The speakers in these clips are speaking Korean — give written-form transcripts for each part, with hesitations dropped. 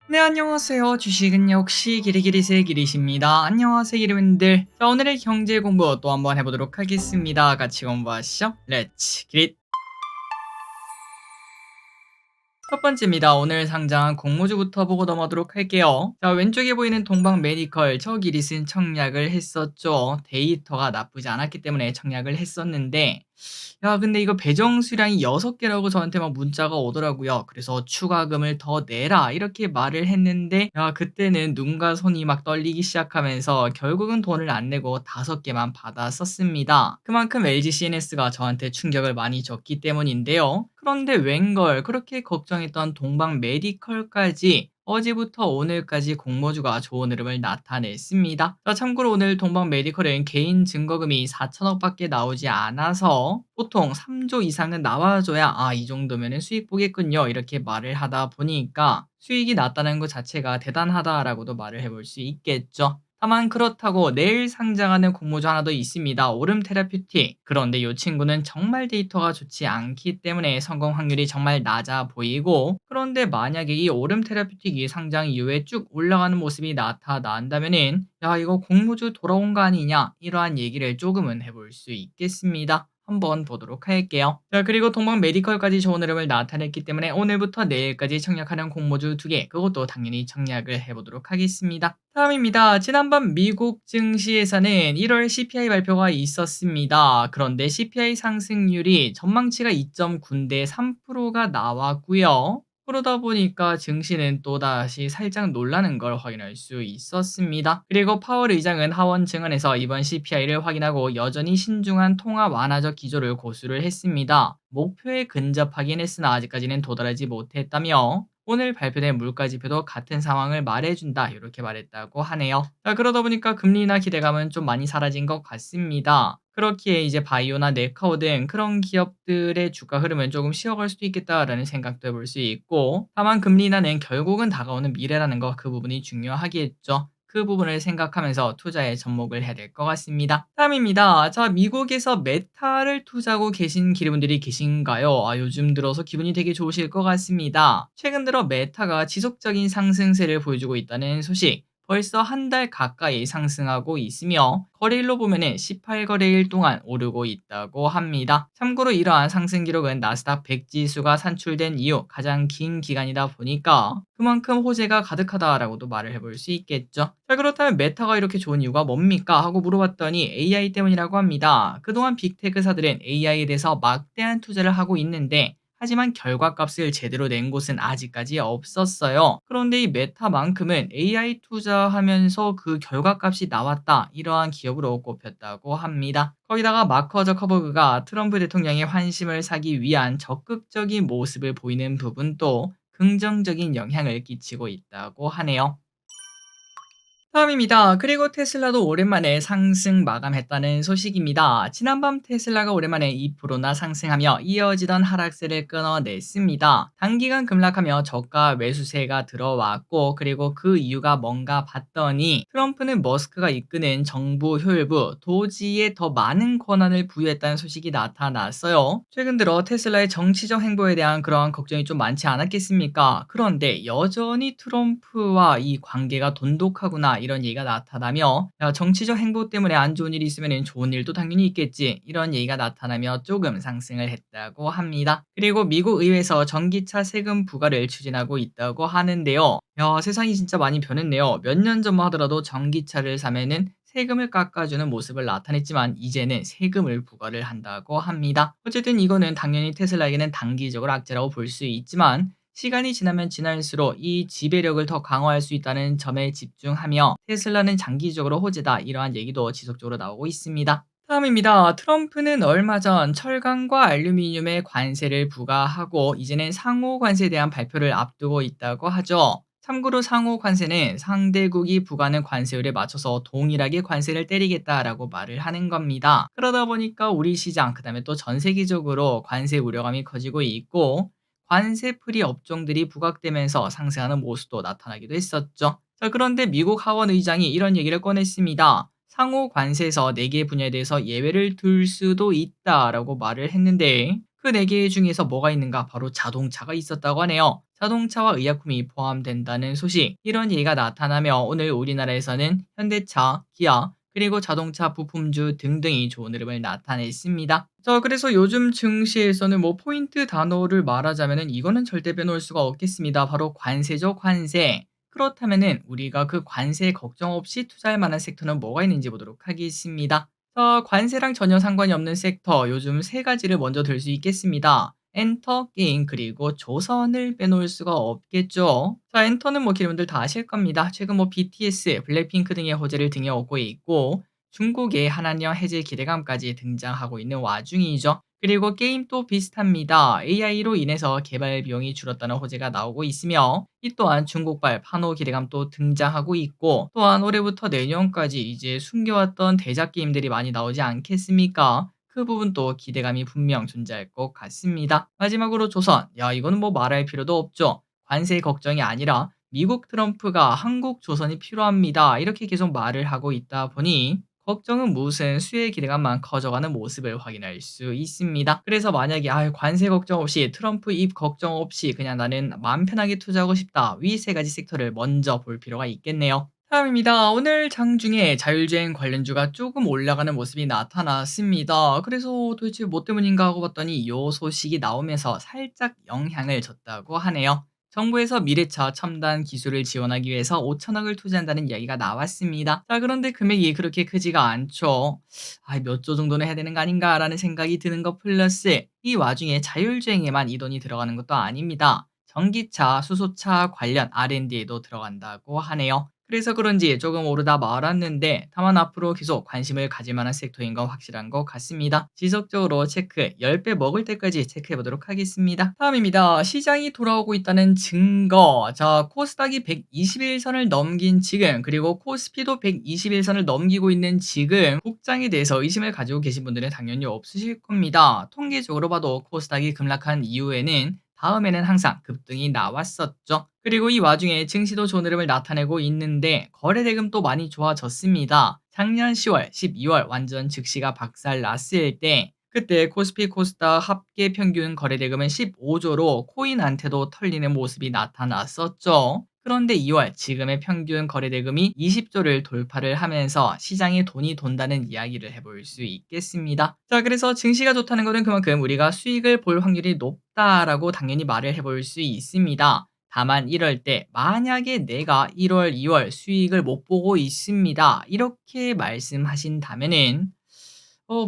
네, 안녕하세요. 주식은 역시 기리기리세 기리십니다. 안녕하세요, 기리분들. 자, 오늘의 경제 공부 또 한번 해보도록 하겠습니다. 같이 공부하시죠. 렛츠 기릿. 첫 번째입니다. 오늘 상장한 공모주부터 보고 넘어가도록 할게요. 자, 왼쪽에 보이는 동방 메디컬 저 기릿은 청약을 했었죠. 데이터가 나쁘지 않았기 때문에 청약을 했었는데 야, 근데 이거 배정 수량이 6개라고 저한테 막 문자가 오더라고요. 그래서 "추가금을 더 내라." 이렇게 말을 했는데 야, 그때는 눈과 손이 막 떨리기 시작하면서 결국은 돈을 안 내고 5개만 받았었습니다. 그만큼 LGCNS가 저한테 충격을 많이 줬기 때문인데요. 그런데 웬걸 그렇게 걱정했던 동방 메디컬까지 어제부터 오늘까지 공모주가 좋은 흐름을 나타냈습니다. 자, 참고로 오늘 동방 메디컬은 개인 증거금이 4천억밖에 나오지 않아서 보통 3조 이상은 나와줘야 이 정도면 수익 보겠군요. 이렇게 말을 하다 보니까 수익이 났다는 것 자체가 대단하다라고도 말을 해볼 수 있겠죠. 다만 그렇다고 내일 상장하는 공모주 하나 더 있습니다. 오름 테라퓨틱. 그런데 이 친구는 정말 데이터가 좋지 않기 때문에 성공 확률이 정말 낮아 보이고, 그런데 만약에 이 오름 테라퓨틱이 상장 이후에 쭉 올라가는 모습이 나타난다면은 야, 이거 공모주 돌아온 거 아니냐, 이러한 얘기를 조금은 해볼 수 있겠습니다. 한번 보도록 할게요. 자, 그리고 동방 메디컬까지 좋은 흐름을 나타냈기 때문에 오늘부터 내일까지 청약하는 공모주 2개, 그것도 당연히 청약을 해보도록 하겠습니다. 다음입니다. 지난번 미국 증시에서는 1월 CPI 발표가 있었습니다. 그런데 CPI 상승률이 전망치가 2.9인데 3%가 나왔고요. 그러다 보니까 증시는 또다시 살짝 놀라는 걸 확인할 수 있었습니다. 그리고 파월 의장은 하원 증언에서 이번 CPI를 확인하고 여전히 신중한 통화 완화적 기조를 고수를 했습니다. 목표에 근접하긴 했으나 아직까지는 도달하지 못했다며 오늘 발표된 물가지표도 같은 상황을 말해준다, 이렇게 말했다고 하네요. 자, 그러다 보니까 금리나 기대감은 좀 많이 사라진 것 같습니다. 그렇기에 이제 바이오나 네카오 등 그런 기업들의 주가 흐름은 조금 쉬어갈 수도 있겠다라는 생각도 해볼 수 있고, 다만 금리 인하는 결국은 다가오는 미래라는 거, 그 부분이 중요하겠죠. 그 부분을 생각하면서 투자에 접목을 해야 될 것 같습니다. 다음입니다. 자, 미국에서 메타를 투자하고 계신 기르분들이 계신가요? 요즘 들어서 기분이 되게 좋으실 것 같습니다. 최근 들어 메타가 지속적인 상승세를 보여주고 있다는 소식, 벌써 한 달 가까이 상승하고 있으며 거래일로 보면은 18거래일 동안 오르고 있다고 합니다. 참고로 이러한 상승 기록은 나스닥 100 지수가 산출된 이후 가장 긴 기간이다 보니까 그만큼 호재가 가득하다라고도 말을 해볼 수 있겠죠. 자, 그렇다면 메타가 이렇게 좋은 이유가 뭡니까 하고 물어봤더니 AI 때문이라고 합니다. 그동안 빅테크사들은 AI에 대해서 막대한 투자를 하고 있는데 하지만 결과값을 제대로 낸 곳은 아직까지 없었어요. 그런데 이 메타만큼은 AI 투자하면서 그 결과값이 나왔다, 이러한 기업으로 꼽혔다고 합니다. 거기다가 마크 저커버그가 트럼프 대통령의 환심을 사기 위한 적극적인 모습을 보이는 부분도 긍정적인 영향을 끼치고 있다고 하네요. 다음입니다. 그리고 테슬라도 오랜만에 상승 마감했다는 소식입니다. 지난밤 테슬라가 오랜만에 2%나 상승하며 이어지던 하락세를 끊어냈습니다. 단기간 급락하며 저가 매수세가 들어왔고, 그리고 그 이유가 뭔가 봤더니 트럼프는 머스크가 이끄는 정부 효율부 도지에 더 많은 권한을 부여했다는 소식이 나타났어요. 최근 들어 테슬라의 정치적 행보에 대한 그러한 걱정이 좀 많지 않았겠습니까? 그런데 여전히 트럼프와 이 관계가 돈독하구나, 이런 얘기가 나타나며 야, 정치적 행보 때문에 안 좋은 일이 있으면 좋은 일도 당연히 있겠지, 이런 얘기가 나타나며 조금 상승을 했다고 합니다. 그리고 미국 의회에서 전기차 세금 부과를 추진하고 있다고 하는데요. 야, 세상이 진짜 많이 변했네요. 몇 년 전만 하더라도 전기차를 사면은 세금을 깎아주는 모습을 나타냈지만 이제는 세금을 부과를 한다고 합니다. 어쨌든 이거는 당연히 테슬라에게는 단기적으로 악재라고 볼 수 있지만 시간이 지나면 지날수록 이 지배력을 더 강화할 수 있다는 점에 집중하며 테슬라는 장기적으로 호재다, 이러한 얘기도 지속적으로 나오고 있습니다. 다음입니다. 트럼프는 얼마 전 철강과 알루미늄에 관세를 부과하고 이제는 상호 관세에 대한 발표를 앞두고 있다고 하죠. 참고로 상호 관세는 상대국이 부과하는 관세율에 맞춰서 동일하게 관세를 때리겠다라고 말을 하는 겁니다. 그러다 보니까 우리 시장, 그다음에 또 전 세계적으로 관세 우려감이 커지고 있고 관세프리 업종들이 부각되면서 상승하는 모습도 나타나기도 했었죠. 자, 그런데 미국 하원 의장이 이런 얘기를 꺼냈습니다. 상호 관세에서 4개 분야에 대해서 예외를 둘 수도 있다라고 말을 했는데 그 4개 중에서 뭐가 있는가? 바로 자동차가 있었다고 하네요. 자동차와 의약품이 포함된다는 소식, 이런 얘기가 나타나며 오늘 우리나라에서는 현대차, 기아, 그리고 자동차 부품주 등등이 좋은 흐름을 나타냈습니다. 자, 그래서 요즘 증시에서는 뭐 포인트 단어를 말하자면은 이거는 절대 빼놓을 수가 없겠습니다. 바로 관세죠, 관세. 그렇다면은 우리가 그 관세 걱정 없이 투자할 만한 섹터는 뭐가 있는지 보도록 하겠습니다. 자, 관세랑 전혀 상관이 없는 섹터, 요즘 세 가지를 먼저 들 수 있겠습니다. 엔터, 게임, 그리고 조선을 빼놓을 수가 없겠죠. 자, 엔터는 뭐 여러분들 다 아실 겁니다. 최근 뭐 BTS, 블랙핑크 등의 호재를 등에 업고 있고 중국의 한한령 해제 기대감까지 등장하고 있는 와중이죠. 그리고 게임도 비슷합니다. AI로 인해서 개발 비용이 줄었다는 호재가 나오고 있으며 이 또한 중국발 판호 기대감도 등장하고 있고 또한 올해부터 내년까지 이제 숨겨왔던 대작 게임들이 많이 나오지 않겠습니까? 그 부분도 기대감이 분명 존재할 것 같습니다. 마지막으로 조선. 야, 이거는 뭐 말할 필요도 없죠. 관세 걱정이 아니라 미국 트럼프가 한국 조선이 필요합니다. 이렇게 계속 말을 하고 있다 보니 걱정은 무슨 수혜 기대감만 커져가는 모습을 확인할 수 있습니다. 그래서 만약에 관세 걱정 없이 트럼프 입 걱정 없이 그냥 나는 마음 편하게 투자하고 싶다. 위 세 가지 섹터를 먼저 볼 필요가 있겠네요. 다음입니다. 오늘 장중에 자율주행 관련주가 조금 올라가는 모습이 나타났습니다. 그래서 도대체 뭐 때문인가 하고 봤더니 이 소식이 나오면서 살짝 영향을 줬다고 하네요. 정부에서 미래차 첨단 기술을 지원하기 위해서 5천억을 투자한다는 이야기가 나왔습니다. 자, 그런데 금액이 그렇게 크지가 않죠. 몇 조 정도는 해야 되는 거 아닌가라는 생각이 드는 것 플러스 이 와중에 자율주행에만 이 돈이 들어가는 것도 아닙니다. 전기차, 수소차 관련 R&D에도 들어간다고 하네요. 그래서 그런지 조금 오르다 말았는데 다만 앞으로 계속 관심을 가질 만한 섹터인 건 확실한 것 같습니다. 지속적으로 체크, 10배 먹을 때까지 체크해 보도록 하겠습니다. 다음입니다. 시장이 돌아오고 있다는 증거. 자, 코스닥이 121선을 넘긴 지금, 그리고 코스피도 121선을 넘기고 있는 지금 복장에 대해서 의심을 가지고 계신 분들은 당연히 없으실 겁니다. 통계적으로 봐도 코스닥이 급락한 이후에는 다음에는 항상 급등이 나왔었죠. 그리고 이 와중에 증시도 좋은 흐름을 나타내고 있는데 거래대금도 많이 좋아졌습니다. 작년 10월, 12월 완전 증시가 박살 났을 때 그때 코스피 코스닥 합계 평균 거래대금은 15조로 코인한테도 털리는 모습이 나타났었죠. 그런데 2월 지금의 평균 거래대금이 20조를 돌파를 하면서 시장에 돈이 돈다는 이야기를 해볼 수 있겠습니다. 자, 그래서 증시가 좋다는 것은 그만큼 우리가 수익을 볼 확률이 높다라고 당연히 말을 해볼 수 있습니다. 다만 이럴 때 만약에 내가 1월, 2월 수익을 못 보고 있습니다. 이렇게 말씀하신다면은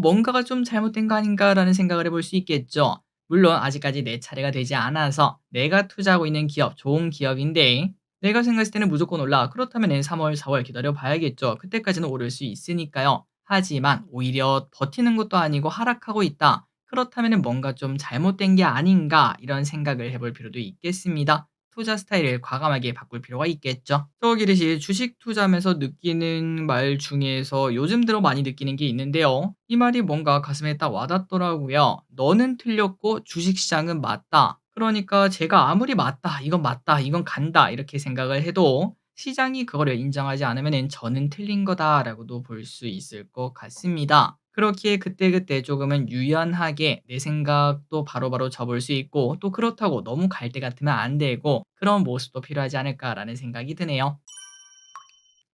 뭔가가 좀 잘못된 거 아닌가라는 생각을 해볼 수 있겠죠. 물론 아직까지 내 차례가 되지 않아서 내가 투자하고 있는 기업 좋은 기업인데 내가 생각했을 때는 무조건 올라. 그렇다면 3월, 4월 기다려 봐야겠죠. 그때까지는 오를 수 있으니까요. 하지만 오히려 버티는 것도 아니고 하락하고 있다. 그렇다면 뭔가 좀 잘못된 게 아닌가 이런 생각을 해볼 필요도 있겠습니다. 투자 스타일을 과감하게 바꿀 필요가 있겠죠. 저기듯이 주식 투자하면서 느끼는 말 중에서 요즘 들어 많이 느끼는 게 있는데요. 이 말이 뭔가 가슴에 딱 와닿더라고요. 너는 틀렸고 주식시장은 맞다. 그러니까 제가 아무리 맞다, 이건 맞다, 이건 간다 이렇게 생각을 해도 시장이 그거를 인정하지 않으면 저는 틀린 거다라고도 볼 수 있을 것 같습니다. 그렇기에 그때그때 조금은 유연하게 내 생각도 바로바로 접을 수 있고 또 그렇다고 너무 갈 때 같으면 안 되고 그런 모습도 필요하지 않을까라는 생각이 드네요.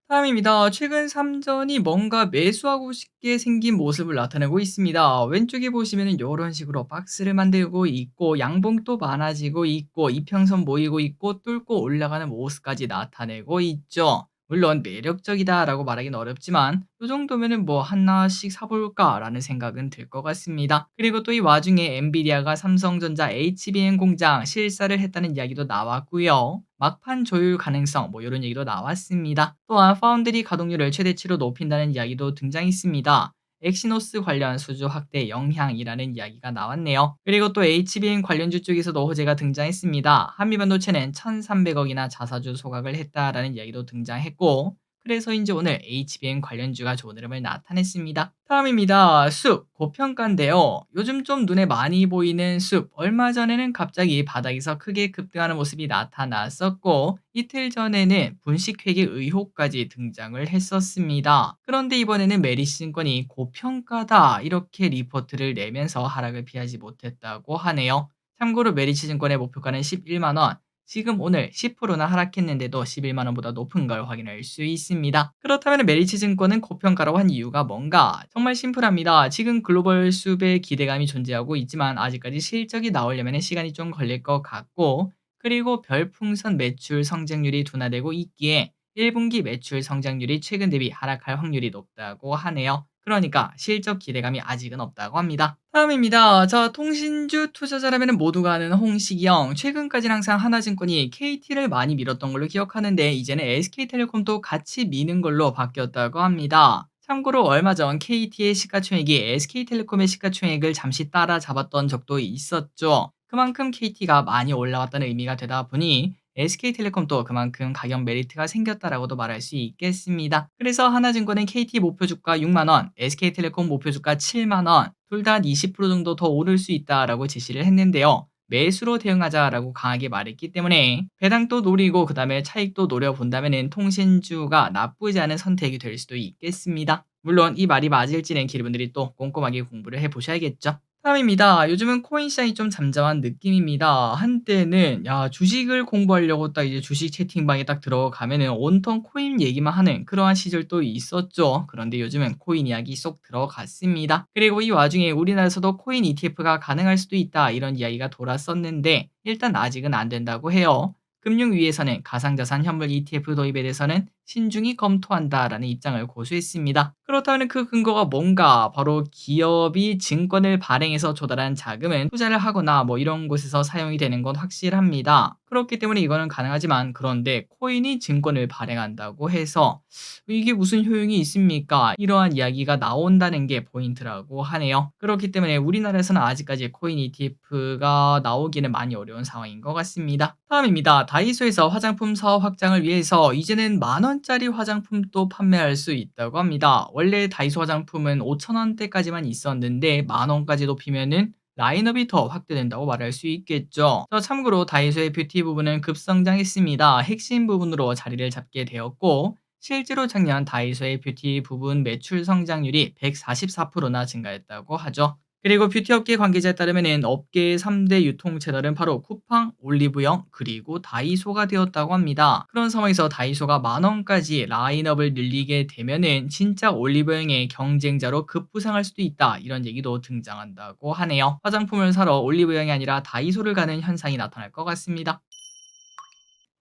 다음입니다. 최근 삼전이 뭔가 매수하고 싶게 생긴 모습을 나타내고 있습니다. 왼쪽에 보시면 이런 식으로 박스를 만들고 있고 양봉도 많아지고 있고 이평선 모이고 있고 뚫고 올라가는 모습까지 나타내고 있죠. 물론 매력적이다라고 말하기는 어렵지만 이 정도면은 뭐 하나씩 사볼까라는 생각은 들 것 같습니다. 그리고 또 이 와중에 엔비디아가 삼성전자 HBM 공장 실사를 했다는 이야기도 나왔고요. 막판 조율 가능성 뭐 이런 얘기도 나왔습니다. 또한 파운드리 가동률을 최대치로 높인다는 이야기도 등장했습니다. 엑시노스 관련 수주 확대 영향이라는 이야기가 나왔네요. 그리고 또 HBM 관련주 쪽에서도 호재가 등장했습니다. 한미반도체는 1,300억이나 자사주 소각을 했다라는 이야기도 등장했고 그래서인지 오늘 HBM 관련주가 좋은 흐름을 나타냈습니다. 다음입니다. 숲, 고평가인데요. 요즘 좀 눈에 많이 보이는 숲, 얼마 전에는 갑자기 바닥에서 크게 급등하는 모습이 나타났었고 이틀 전에는 분식회계 의혹까지 등장을 했었습니다. 그런데 이번에는 메리츠증권이 고평가다 이렇게 리포트를 내면서 하락을 피하지 못했다고 하네요. 참고로 메리츠증권의 목표가는 11만 원, 지금 오늘 10%나 하락했는데도 11만 원보다 높은 걸 확인할 수 있습니다. 그렇다면 메리츠 증권은 고평가라고 한 이유가 뭔가? 정말 심플합니다. 지금 글로벌 수급에 기대감이 존재하고 있지만 아직까지 실적이 나오려면 시간이 좀 걸릴 것 같고, 그리고 별풍선 매출 성장률이 둔화되고 있기에 1분기 매출 성장률이 최근 대비 하락할 확률이 높다고 하네요. 그러니까 실적 기대감이 아직은 없다고 합니다. 다음입니다. 자, 통신주 투자자라면 모두가 아는 홍식이형. 최근까지는 항상 하나증권이 KT를 많이 밀었던 걸로 기억하는데 이제는 SK텔레콤도 같이 미는 걸로 바뀌었다고 합니다. 참고로 얼마 전 KT의 시가총액이 SK텔레콤의 시가총액을 잠시 따라잡았던 적도 있었죠. 그만큼 KT가 많이 올라왔다는 의미가 되다 보니 SK텔레콤도 그만큼 가격 메리트가 생겼다라고도 말할 수 있겠습니다. 그래서 하나증권은 KT 목표 주가 6만 원, SK텔레콤 목표 주가 7만 원, 둘 다 20% 정도 더 오를 수 있다라고 제시를 했는데요. 매수로 대응하자라고 강하게 말했기 때문에 배당도 노리고 그다음에 차익도 노려본다면 통신주가 나쁘지 않은 선택이 될 수도 있겠습니다. 물론 이 말이 맞을지는 기르분들이 또 꼼꼼하게 공부를 해보셔야겠죠. 다음입니다. 요즘은 코인 시장이 좀 잠잠한 느낌입니다. 한때는 주식을 공부하려고 딱 이제 주식 채팅방에 딱 들어가면은 온통 코인 얘기만 하는 그러한 시절도 있었죠. 그런데 요즘은 코인 이야기 쏙 들어갔습니다. 그리고 이 와중에 우리나라에서도 코인 ETF가 가능할 수도 있다 이런 이야기가 돌았었는데 일단 아직은 안 된다고 해요. 금융위에서는 가상자산 현물 ETF 도입에 대해서는 신중히 검토한다라는 입장을 고수했습니다. 그렇다면 그 근거가 뭔가? 바로 기업이 증권을 발행해서 조달한 자금은 투자를 하거나 뭐 이런 곳에서 사용이 되는 건 확실합니다. 그렇기 때문에 이거는 가능하지만 그런데 코인이 증권을 발행한다고 해서 이게 무슨 효용이 있습니까? 이러한 이야기가 나온다는 게 포인트라고 하네요. 그렇기 때문에 우리나라에서는 아직까지 코인 ETF가 나오기는 많이 어려운 상황인 것 같습니다. 다음입니다. 다이소에서 화장품 사업 확장을 위해서 이제는 만원짜리 화장품도 판매할 수 있다고 합니다. 원래 다이소 화장품은 5,000원대까지만 있었는데 만원까지 높이면은 라인업이 더 확대된다고 말할 수 있겠죠. 참고로 다이소의 뷰티 부분은 급성장했습니다. 핵심 부분으로 자리를 잡게 되었고 실제로 작년 다이소의 뷰티 부분 매출 성장률이 144%나 증가했다고 하죠. 그리고 뷰티업계 관계자에 따르면 업계의 3대 유통 채널은 바로 쿠팡, 올리브영, 그리고 다이소가 되었다고 합니다. 그런 상황에서 다이소가 만원까지 라인업을 늘리게 되면은 진짜 올리브영의 경쟁자로 급부상할 수도 있다 이런 얘기도 등장한다고 하네요. 화장품을 사러 올리브영이 아니라 다이소를 가는 현상이 나타날 것 같습니다.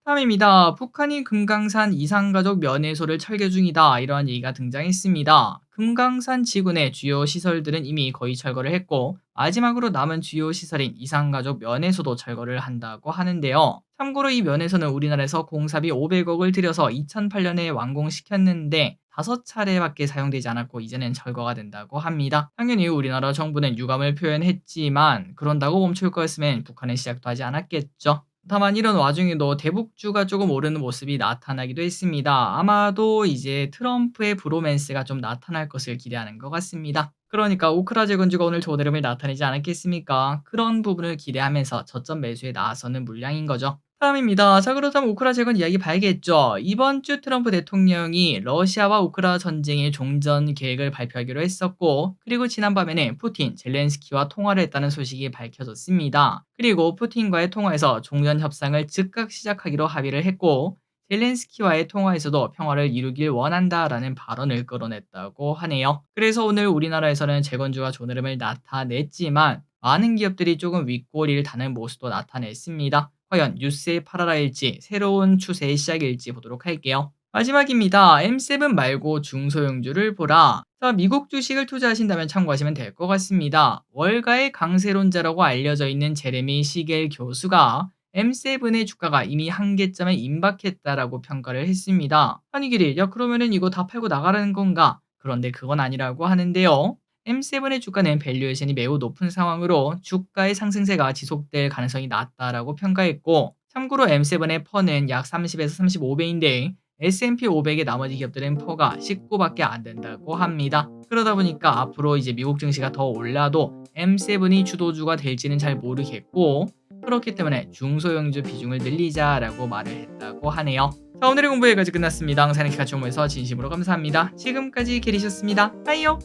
다음입니다. 북한이 금강산 이산가족 면회소를 철거 중이다. 이러한 얘기가 등장했습니다. 금강산 지구 내 주요 시설들은 이미 거의 철거를 했고 마지막으로 남은 주요 시설인 이산가족 면회소도 철거를 한다고 하는데요. 참고로 이 면회소는 우리나라에서 공사비 500억을 들여서 2008년에 완공시켰는데 5차례밖에 사용되지 않았고 이제는 철거가 된다고 합니다. 당연히 우리나라 정부는 유감을 표현했지만 그런다고 멈출 거였으면 북한은 시작도 하지 않았겠죠. 다만 이런 와중에도 대북주가 조금 오르는 모습이 나타나기도 했습니다. 아마도 이제 트럼프의 브로맨스가 좀 나타날 것을 기대하는 것 같습니다. 그러니까 우크라 재건주가 오늘 좋은 흐름을 나타내지 않았겠습니까? 그런 부분을 기대하면서 저점 매수에 나서는 물량인 거죠. 다음입니다. 자, 그렇다면 우크라 재건 이야기 봐야겠죠. 이번 주 트럼프 대통령이 러시아와 우크라 전쟁의 종전 계획을 발표하기로 했었고, 그리고 지난밤에는 푸틴, 젤렌스키와 통화를 했다는 소식이 밝혀졌습니다. 그리고 푸틴과의 통화에서 종전 협상을 즉각 시작하기로 합의를 했고, 젤렌스키와의 통화에서도 평화를 이루길 원한다라는 발언을 끌어냈다고 하네요. 그래서 오늘 우리나라에서는 재건주가 좋은 흐름을 나타냈지만 많은 기업들이 조금 윗꼬리를 다는 모습도 나타냈습니다. 과연 뉴스의 파라라일지 새로운 추세의 시작일지 보도록 할게요. 마지막입니다. M7 말고 중소형주를 보라. 자, 미국 주식을 투자하신다면 참고하시면 될 것 같습니다. 월가의 강세론자라고 알려져 있는 제레미 시겔 교수가 M7의 주가가 이미 한계점에 임박했다라고 평가를 했습니다. 아니 길이 그러면은 이거 다 팔고 나가라는 건가? 그런데 그건 아니라고 하는데요. M7의 주가는 밸류에이션이 매우 높은 상황으로 주가의 상승세가 지속될 가능성이 낮다라고 평가했고 참고로 M7의 퍼는 약 30에서 35배인데 S&P 500의 나머지 기업들은 퍼가 19밖에 안 된다고 합니다. 그러다 보니까 앞으로 이제 미국 증시가 더 올라도 M7이 주도주가 될지는 잘 모르겠고 그렇기 때문에 중소형주 비중을 늘리자라고 말을 했다고 하네요. 자, 오늘의 공부 여기까지 끝났습니다. 항상 이렇게 같이 공부해서 진심으로 감사합니다. 지금까지 게리셨습니다. 빠이요.